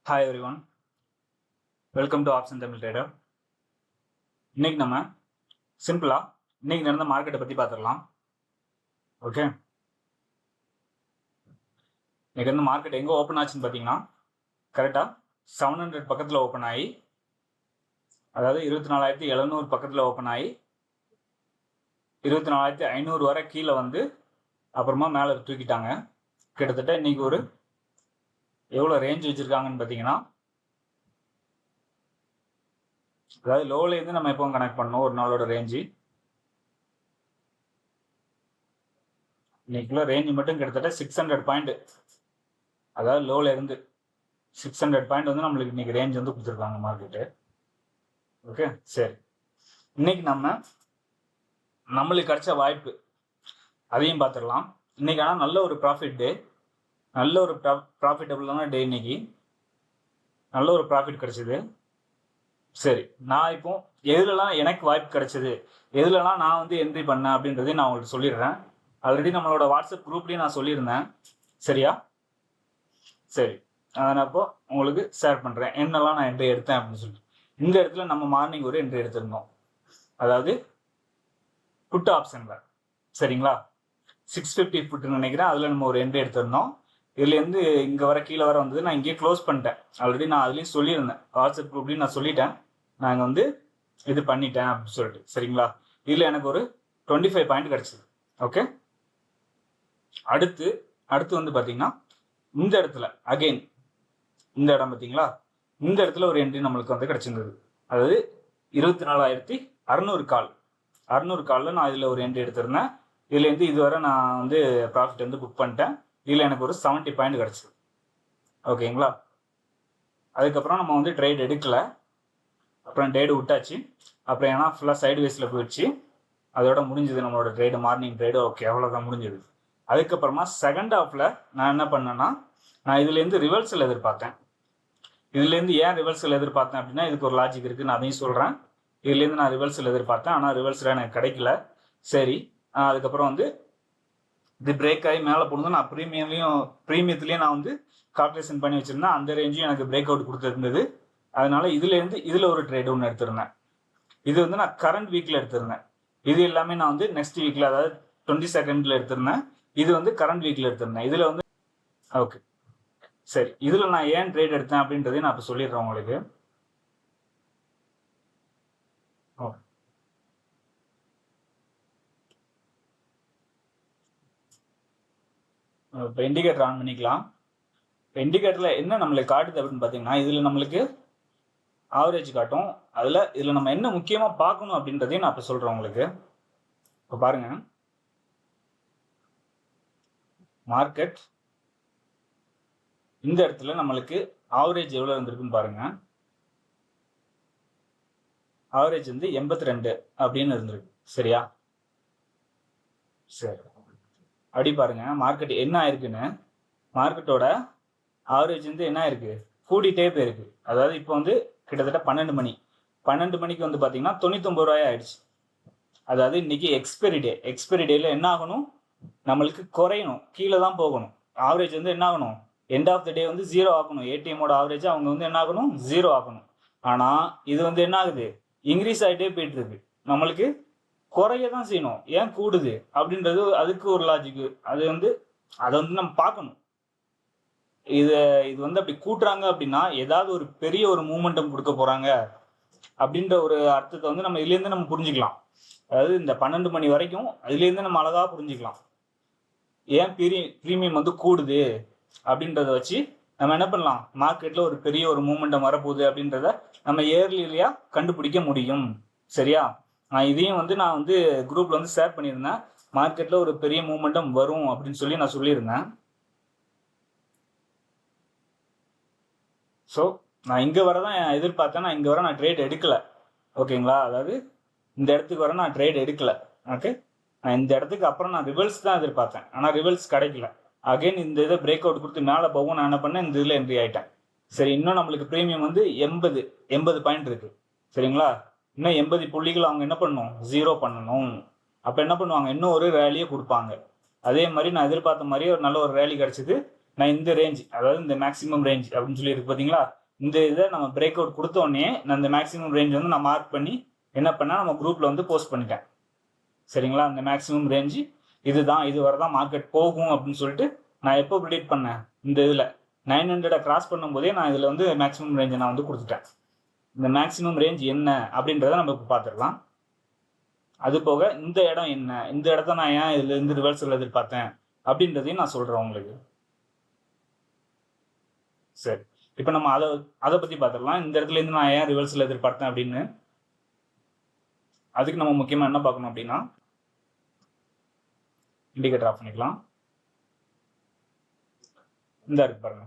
Hi every one, welcome to option Tamil trader. இன்னைக்கு நம்ம சிம்பிளாக இன்னைக்கு நடந்த மார்க்கெட்டை பற்றி பார்த்துடலாம். ஓகே, இன்னைக்கு வந்து மார்க்கெட் எங்கே ஓப்பன் ஆச்சுன்னு பார்த்தீங்கன்னா கரெக்டாக 700 பக்கத்தில் ஓப்பன் ஆகி, அதாவது 24,700 பக்கத்தில் ஓப்பன் ஆகி 24,500 வரை கீழே வந்து அப்புறமா மேலே தூக்கிட்டாங்க. கிட்டத்தட்ட இன்னைக்கு ஒரு எவ்வளோ ரேஞ்ச் வச்சுருக்காங்கன்னு பார்த்தீங்கன்னா, அதாவது லோலேருந்து நம்ம எப்போ கனெக்ட் பண்ணோம் ஒரு நாளோட ரேஞ்சு, இன்னைக்குள்ள ரேஞ்சு மட்டும் கிட்டத்தட்ட 600 பாயிண்ட், அதாவது லோல இருந்து 600 பாயிண்ட் வந்து நம்மளுக்கு இன்னைக்கு ரேஞ்ச் வந்து கொடுத்துருக்காங்க மார்க்கெட்டு. ஓகே, சரி, இன்னைக்கு நம்மளுக்கு கிடைச்ச வாய்ப்பு அதையும் பார்த்துடலாம். இன்னைக்கு ஆனால் நல்ல ஒரு ப்ராஃபிட் டே, நல்ல ஒரு ப்ராஃபிட்டபுளான டே. இன்னைக்கு நல்ல ஒரு ப்ராஃபிட் கிடைச்சிது. சரி, நான் இப்போ எதுலலாம் எனக்கு வாய்ப்பு கிடைச்சது, எதுலலாம் நான் வந்து என்ட்ரி பண்ணேன் அப்படின்றதையும் நான் உங்களுக்கு சொல்லிடுறேன். ஆல்ரெடி நம்மளோட வாட்ஸ்அப் குரூப்லேயும் நான் சொல்லியிருந்தேன். சரியா? சரி, அதை நான் இப்போ உங்களுக்கு ஷேர் பண்ணுறேன் என்னெல்லாம் நான் என்ட்ரி எடுத்தேன் அப்படின்னு சொல்லிட்டு. இந்த இடத்துல நம்ம மார்னிங் ஒரு என்ட்ரி எடுத்திருந்தோம், அதாவது புட் ஆப்ஷனில். சரிங்களா? 650 புட்டுன்னு நினைக்கிறேன். அதில் நம்ம ஒரு என்ட்ரி எடுத்திருந்தோம். இதுலேருந்து இங்கே வர கீழே வர வந்தது. நான் இங்கேயே க்ளோஸ் பண்ணிட்டேன். ஆல்ரெடி நான் அதுலேயும் சொல்லியிருந்தேன், வாட்ஸ்அப் குரூப்லேயும் நான் சொல்லிட்டேன், நாங்கள் வந்து இது பண்ணிட்டேன் அப்படின்னு சொல்லிட்டு. சரிங்களா? இதில் எனக்கு ஒரு 25 பாயிண்ட் கிடச்சிது. ஓகே, அடுத்து வந்து பார்த்தீங்கன்னா இந்த இடத்துல அகெயின் இந்த இடம் பார்த்தீங்களா, இந்த இடத்துல ஒரு என்ட்ரி நம்மளுக்கு வந்து கிடச்சிருந்தது. அதாவது 24,600 கால், 600 காலில் நான் இதில் ஒரு என்ட்ரி எடுத்திருந்தேன். இதுலேருந்து இதுவரை நான் வந்து ப்ராஃபிட் வந்து புக் பண்ணிட்டேன். இதில் எனக்கு ஒரு 70 பாயிண்ட் கிடச்சிது. ஓகேங்களா? அதுக்கப்புறம் நம்ம வந்து ட்ரேட் எடுக்கலை, அப்புறம் ட்ரேடு விட்டாச்சு. அப்புறம் ஏன்னா ஃபுல்லாக சைடு வேஸில் போயிடுச்சு, அதோட முடிஞ்சது நம்மளோட ட்ரேடு, மார்னிங் ட்ரேடு. ஓகே, அவ்வளோதான் முடிஞ்சது. அதுக்கப்புறமா செகண்ட் ஹாஃபில் நான் என்ன பண்ணேன்னா, நான் இதுலேருந்து ரிவர்சல் எதிர்பார்த்தேன். இதுலேருந்து ஏன் ரிவர்சல் எதிர்பார்த்தேன் அப்படின்னா, இதுக்கு ஒரு லாஜிக் இருக்குது, நான் அதையும் சொல்கிறேன். இதுலேருந்து நான் ரிவர்சல் எதிர்பார்த்தேன், ஆனால் ரிவர்சல் எனக்கு கிடைக்கல. சரி, அதுக்கப்புறம் வந்து இது பிரேக் ஆகி மேலே போனது. நான் ப்ரீமியத்துலேயும் நான் வந்து கால்குலேஷன் பண்ணி வச்சுருந்தேன். அந்த ரேஞ்சும் எனக்கு பிரேக் அவுட் கொடுத்துருந்தது. அதனால இதுலேருந்து இதில் ஒரு ட்ரேட் ஒன்று எடுத்திருந்தேன். இது வந்து நான் கரண்ட் வீக்கில் எடுத்திருந்தேன். இது எல்லாமே நான் வந்து நெக்ஸ்ட் வீக்கில், அதாவது 22nd எடுத்திருந்தேன். இது வந்து கரண்ட் வீக்கில் எடுத்திருந்தேன். இதில் வந்து ஓகே, சரி, இதில் நான் ஏன் ட்ரேட் எடுத்தேன் அப்படின்றதையும் நான் இப்போ சொல்லிடுறேன் உங்களுக்கு. இப்போ இண்டிகேட்டர் ஆன் பண்ணிக்கலாம். இப்போ இண்டிகேட்டரில் என்ன நம்மளுக்கு காட்டுது அப்படின்னு பார்த்தீங்கன்னா, இதில் நம்மளுக்கு ஆவரேஜ் காட்டும். இதில் நம்ம என்ன முக்கியமாக பார்க்கணும் அப்படின்றதையும் நான் இப்போ சொல்கிறேன் உங்களுக்கு. இப்போ பாருங்க, மார்க்கெட் இந்த இடத்துல நம்மளுக்கு ஆவரேஜ் எவ்வளோ இருந்திருக்குன்னு பாருங்க. ஆவரேஜ் வந்து 82 அப்படின்னு இருந்திருக்கு. சரியா? சரி, அப்படி பாருங்க மார்க்கெட் என்ன ஆயிருக்குன்னு. மார்க்கெட்டோட ஆவரேஜ் வந்து என்ன ஆயிருக்கு, கூடிட்டே போயிருக்கு. அதாவது இப்போ வந்து கிட்டத்தட்ட 12 மணிக்கு வந்து பார்த்தீங்கன்னா 99 ரூபாய் ஆயிடுச்சு. அதாவது இன்னைக்கு எக்ஸ்பெரி டேல என்ன ஆகணும், நம்மளுக்கு குறையணும், கீழே தான் போகணும். ஆவரேஜ் வந்து என்ன ஆகணும், எண்ட் ஆஃப் த டே வந்து 0 ஆகணும். ஏடிஎம்மோட ஆவரேஜ் அவங்க வந்து என்ன ஆகணும், 0 ஆகணும். ஆனால் இது வந்து என்ன ஆகுது, இன்க்ரீஸ் ஆகிட்டே போயிட்டு இருக்கு. நம்மளுக்கு குறைய தான் செய்யணும், ஏன் கூடுது அப்படின்றது அதுக்கு ஒரு லாஜிக்கு. அதை வந்து நம்ம பார்க்கணும். இது வந்து அப்படி கூட்டுறாங்க அப்படின்னா ஏதாவது ஒரு பெரிய ஒரு மூமெண்டம் கொடுக்க போறாங்க அப்படின்ற ஒரு அர்த்தத்தை வந்து நம்ம இதுலேருந்து நம்ம புரிஞ்சுக்கலாம். அதாவது இந்த 12 மணி வரைக்கும் அதுலேருந்து நம்ம அழகா புரிஞ்சுக்கலாம் ஏன் ப்ரீமியம் வந்து கூடுது அப்படின்றத வச்சு நம்ம என்ன பண்ணலாம், மார்க்கெட்டில் ஒரு பெரிய ஒரு மூமெண்டம் வரப்போகுது அப்படின்றத நம்ம ஏர்லியா கண்டுபிடிக்க முடியும். சரியா? இதையும் வந்து நான் வந்து குரூப்ல வந்து ஷேர் பண்ணியிருந்தேன். மார்க்கெட்டில் ஒரு பெரிய மூமெண்டம் வரும் அப்படின்னு சொல்லி நான் சொல்லியிருந்தேன். ஸோ நான் இங்கே வர தான் எதிர்பார்த்தேன். நான் இங்கே வர நான் ட்ரேட் எடுக்கலை. ஓகேங்களா? அதாவது இந்த இடத்துக்கு வர நான் ட்ரேட் எடுக்கலை. ஓகே, நான் இந்த இடத்துக்கு அப்புறம் நான் ரிவல்ஸ் தான் எதிர்பார்த்தேன், ஆனால் ரிவல்ஸ் கிடைக்கல. அகைன் இந்த இதை பிரேக் அவுட் கொடுத்து மேலே போகும். நான் என்ன பண்ணேன், இந்த இதில் என்ட்ரி ஆகிட்டேன். சரி, இன்னும் நம்மளுக்கு ப்ரீமியம் வந்து 80 பாயிண்ட் இருக்கு. சரிங்களா? இன்னும் 80 புள்ளிகள் அவங்க என்ன பண்ணணும், 0 பண்ணணும். அப்போ என்ன பண்ணுவாங்க, இன்னும் ஒரு ரேலியை கொடுப்பாங்க. அதே மாதிரி நான் எதிர்பார்த்த மாதிரி ஒரு நல்ல ஒரு ரேலி கிடச்சிது. நான் இந்த ரேஞ்ச், அதாவது இந்த மேக்ஸிமம் ரேஞ்ச் அப்படின்னு சொல்லி இருக்கு பார்த்தீங்களா, இந்த இதை நம்ம பிரேக் அவுட் கொடுத்த உடனே நான் இந்த மேக்ஸிமம் ரேஞ்ச் வந்து நான் மார்க் பண்ணி என்ன பண்ணால் நம்ம குரூப்பில் வந்து போஸ்ட் பண்ணிட்டேன். சரிங்களா, இந்த மேக்ஸிமம் ரேஞ்சு இதுதான், இது வரதான் மார்க்கெட் போகும் அப்படின்னு சொல்லிட்டு நான் எப்போ ப்ரிடிக்ட் பண்ணேன், இந்த இதில் 900 கிராஸ் பண்ணும்போதே நான் இதில் வந்து மேக்ஸிமம் ரேஞ்சை நான் வந்து கொடுத்துட்டேன். இந்த மேக்ஸிமம் ரேஞ்ச் என்ன அப்படின்றத நம்ம இப்போ பார்த்துடலாம். அது போக இந்த இடம் என்ன, இந்த இடத்த நான் ஏன் இதுல இருந்து ரிவர்சல் எதிர்பார்த்தேன் அப்படின்றதையும் நான் சொல்றேன் உங்களுக்கு. சரி, இப்போ நம்ம அதை பத்தி பார்த்துடலாம். இந்த இடத்துல இருந்து நான் ஏன் ரிவர்சல் எதிர்பார்த்தேன் அப்படின்னு. அதுக்கு நம்ம முக்கியமா என்ன பார்க்கணும் அப்படின்னா, இண்டிகேட்டர் ஆஃப் பண்ணிக்கலாம். இந்த இருக்கு பாருங்க,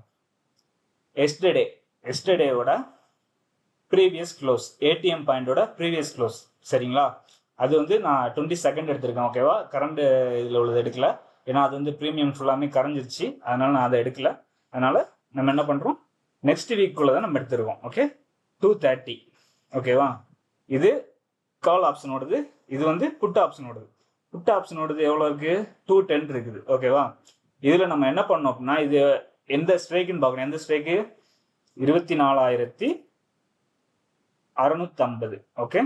எஸ்டர்டேவோட ப்ரீவியஸ் க்ளோஸ், ஏடிஎம் பாயிண்டோட ப்ரீவியஸ் க்ளோஸ். சரிங்களா, அது வந்து நான் 22 எடுத்திருக்கேன். ஓகேவா, கரண்ட் இதில் உள்ளது எடுக்கல, ஏன்னா அது வந்து ப்ரீமியம் ஃபுல்லாமே கரைஞ்சிருச்சு, அதனால நான் அதை எடுக்கல. அதனால நம்ம என்ன பண்ணுறோம், நெக்ஸ்ட் வீக்குள்ளே தான் நம்ம எடுத்துருக்கோம். ஓகே, 230. ஓகேவா, இது கால் ஆப்ஷனோடது, இது வந்து புட் ஆப்ஷனோடது. புட் ஆப்ஷனோடது எவ்வளோ இருக்குது, 210 இருக்குது. ஓகேவா, இதில் நம்ம என்ன பண்ணோம் அப்படின்னா, இது எந்த ஸ்ட்ரைக்குன்னு பார்க்கணும். எந்த ஸ்ட்ரைக்கு, 24,650. ஓகே,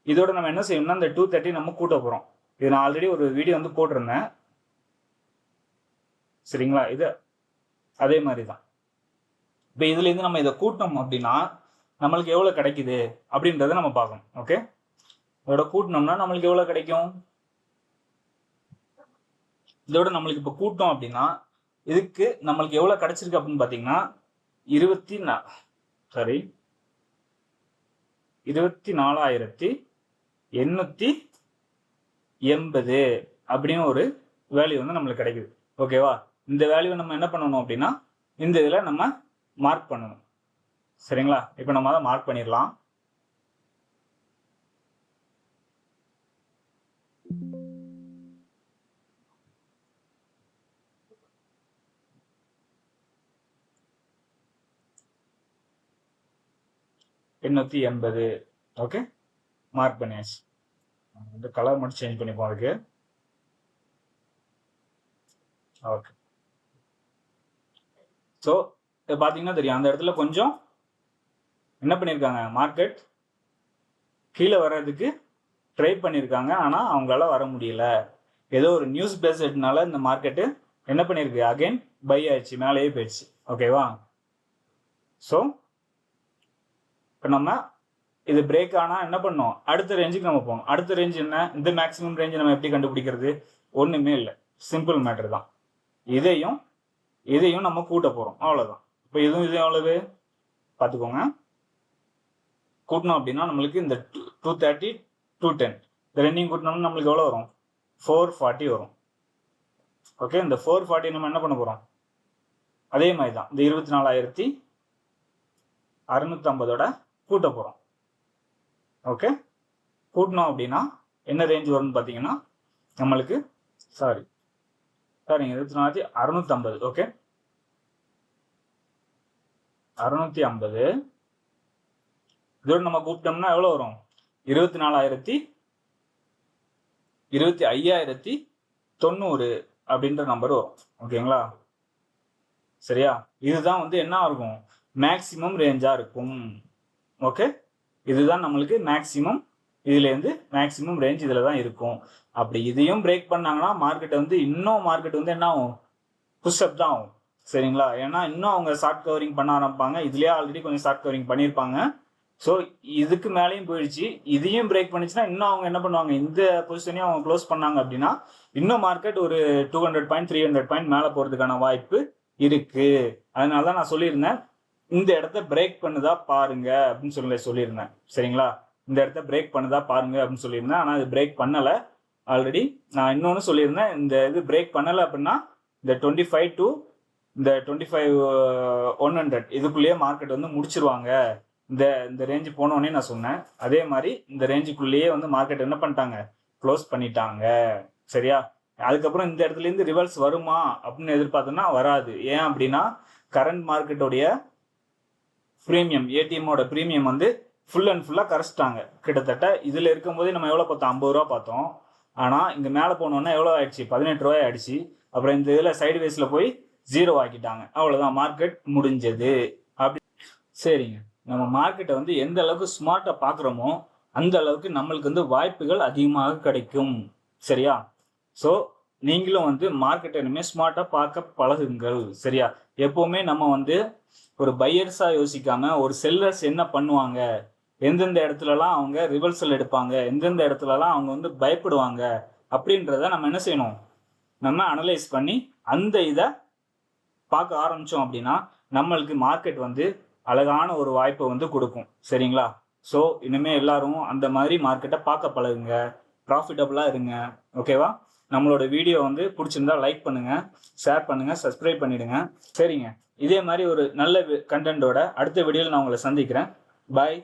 இதோட நம்ம என்ன செய்யணும்னா, இந்த 230 நம்ம கூட்ட போகிறோம். இது நான் ஆல்ரெடி ஒரு வீடியோ வந்து போட்டிருந்தேன். சரிங்களா, இது அதே மாதிரி தான். இப்போ இதுலேருந்து நம்ம இதை கூட்டணும் அப்படின்னா நம்மளுக்கு எவ்வளோ கிடைக்குது அப்படின்றத நம்ம பார்க்கணும். ஓகே, இதோட கூட்டினோம்னா நம்மளுக்கு எவ்வளோ கிடைக்கும், இதோட நம்மளுக்கு இப்போ கூட்டம் அப்படின்னா இதுக்கு நம்மளுக்கு எவ்வளோ கிடைச்சிருக்கு அப்படின்னு பார்த்தீங்கன்னா 24,880 அப்படின்னு ஒரு வேல்யூ வந்து நம்மளுக்கு கிடைக்குது. ஓகேவா, இந்த வேல்யூ நம்ம என்ன பண்ணணும் அப்படின்னா இந்த இதில் நம்ம மார்க் பண்ணணும். சரிங்களா, இப்போ நம்ம அதை மார்க் பண்ணிடலாம். $880. ஓகே, மார்க் பண்ணியாச்சு. இந்த கலர் மட்டும் சேஞ்ச் பண்ணிப்போம் அதுக்கு. ஓகே, ஸோ இப்போ பார்த்தீங்கன்னா தெரியும், அந்த இடத்துல கொஞ்சம் என்ன பண்ணியிருக்காங்க, மார்க்கெட் கீழே வர்றதுக்கு ட்ரை பண்ணியிருக்காங்க, ஆனால் அவங்களால வர முடியல. ஏதோ ஒரு நியூஸ் பேஸ்ட்னால இந்த மார்க்கெட்டு என்ன பண்ணியிருக்கு, அகைன் பை ஆயிடுச்சு, மேலேயே போயிடுச்சு. ஓகேவா, ஸோ இப்போ நம்ம இது பிரேக் ஆனால் என்ன பண்ணோம், அடுத்த ரேஞ்சுக்கு நம்ம போகணும். அடுத்த ரேஞ்ச் என்ன, இந்த மேக்ஸிமம் ரேஞ்சு நம்ம எப்படி கண்டுபிடிக்கிறது, ஒன்றுமே இல்லை, சிம்பிள் மேட்டர் தான். இதையும் நம்ம கூட்ட போகிறோம், அவ்வளோதான். இப்போ இதுவும் எவ்வளவு பார்த்துக்கோங்க. கூட்டணும் அப்படின்னா நம்மளுக்கு இந்த 230, 210 இந்த ரெண்டையும் கூட்டினோம்னா நம்மளுக்கு எவ்வளோ வரும், 440 வரும். ஓகே, இந்த 440 நம்ம என்ன பண்ண போகிறோம், அதே மாதிரி தான் இந்த 24,650ஓட கூட்ட போகிறோம். ஓகே, கூட்டினோம் அப்படின்னா என்ன ரேஞ்ச் வரும்னு பார்த்தீங்கன்னா நம்மளுக்கு சரிங்க 24,650. ஓகே, 650 இதோட நம்ம கூப்பிட்டோம்னா எவ்வளோ வரும், 25,90 அப்படின்ற நம்பர் வரும். ஓகேங்களா, சரியா, இதுதான் வந்து என்ன இருக்கும், மேக்சிமம் ரேஞ்சா இருக்கும். ஓகே, இதுதான் நம்மளுக்கு மேக்சிமம், இதுலேருந்து மேக்சிமம் ரேஞ்ச் இதில் தான் இருக்கும். அப்படி இதையும் பிரேக் பண்ணாங்கன்னா மார்க்கெட் வந்து என்ன ஆகும், புஷ்அப் தான் ஆகும். சரிங்களா, ஏன்னா இன்னும் அவங்க ஷார்ட் கவரிங் பண்ண ஆரம்பிப்பாங்க. இதுலேயே ஆல்ரெடி கொஞ்சம் ஷார்ட் கவரிங் பண்ணியிருப்பாங்க. ஸோ இதுக்கு மேலேயும் போயிடுச்சு, இதையும் பிரேக் பண்ணிச்சுன்னா இன்னும் அவங்க என்ன பண்ணுவாங்க, இந்த பொசிஷனையும் அவங்க க்ளோஸ் பண்ணாங்க அப்படின்னா இன்னும் மார்க்கெட் ஒரு 200 பாயிண்ட் 300 பாயிண்ட் மேலே போகிறதுக்கான வாய்ப்பு இருக்கு. அதனால தான் நான் சொல்லியிருந்தேன், இந்த இடத்த பிரேக் பண்ணுதா பாருங்க அப்படின்னு சொல்லியிருந்தேன். சரிங்களா, இந்த இடத்த பிரேக் பண்ணுதா பாருங்க அப்படின்னு சொல்லியிருந்தேன். ஆனால் இது பிரேக் பண்ணலை. ஆல்ரெடி நான் இன்னொன்று சொல்லியிருந்தேன், இந்த இது பிரேக் பண்ணலை அப்படின்னா இந்த 25 to இந்த 25,100 இதுக்குள்ளேயே மார்க்கெட் வந்து முடிச்சிருவாங்க. இந்த ரேஞ்சு போனோடனே நான் சொன்னேன். அதே மாதிரி இந்த ரேஞ்சுக்குள்ளேயே வந்து மார்க்கெட் என்ன பண்ணிட்டாங்க, க்ளோஸ் பண்ணிட்டாங்க. சரியா, அதுக்கப்புறம் இந்த இடத்துலேருந்து ரிவர்ஸ் வருமா அப்படின்னு எதிர்பார்த்தோன்னா வராது. ஏன் அப்படின்னா கரண்ட் மார்க்கெட்டோடைய ப்ரீமியம், ஏடிஎம்மோட ப்ரீமியம் வந்து ஃபுல் அண்ட் ஃபுல்லாக கரைச்சிட்டாங்க. கிட்டத்தட்ட இதில் இருக்கும்போதே நம்ம எவ்வளோ பார்த்தோம், 50 ரூபா பார்த்தோம். ஆனால் இங்கே மேலே போனோன்னா எவ்வளோ ஆயிடுச்சு, 18 ரூபாய் ஆயிடுச்சு. அப்புறம் இந்த இதில் சைடு வேஸில் போய் 0 ஆக்கிட்டாங்க. அவ்வளோதான், மார்க்கெட் முடிஞ்சது. அப்படி சரிங்க. நம்ம மார்க்கெட்டை வந்து எந்த அளவுக்கு ஸ்மார்ட்டாக பார்க்குறோமோ அந்த அளவுக்கு நம்மளுக்கு வந்து வாய்ப்புகள் அதிகமாக கிடைக்கும். சரியா? ஸோ நீங்களும் வந்து மார்க்கெட்டை இனிமேல் ஸ்மார்ட்டாக பார்க்க பழகுங்கள். சரியா? எப்போவுமே நம்ம வந்து ஒரு பையர்ஸாக யோசிக்காம ஒரு செல்லர்ஸ் என்ன பண்ணுவாங்க, எந்தெந்த இடத்துலலாம் அவங்க ரிவர்சல் எடுப்பாங்க, எந்தெந்த இடத்துலலாம் அவங்க வந்து பயப்படுவாங்க அப்படின்றத நம்ம என்ன செய்யணும், நம்ம அனலைஸ் பண்ணி அந்த இதை பார்க்க ஆரம்பித்தோம் அப்படின்னா நம்மளுக்கு மார்க்கெட் வந்து அழகான ஒரு வாய்ப்பை வந்து கொடுக்கும். சரிங்களா? ஸோ இனிமேல் எல்லாரும் அந்த மாதிரி மார்க்கெட்டை பார்க்க பழகுங்க, ப்ராஃபிட்டபுளாக இருங்க. ஓகேவா? நம்மளோட வீடியோ வந்து பிடிச்சிருந்தா லைக் பண்ணுங்கள், ஷேர் பண்ணுங்கள், சப்ஸ்கிரைப் பண்ணிவிடுங்க. சரிங்க, இதே மாதிரி ஒரு நல்ல கண்டென்ட்டோட அடுத்த வீடியோவில் நான் உங்களை சந்திக்கிறேன். பாய்.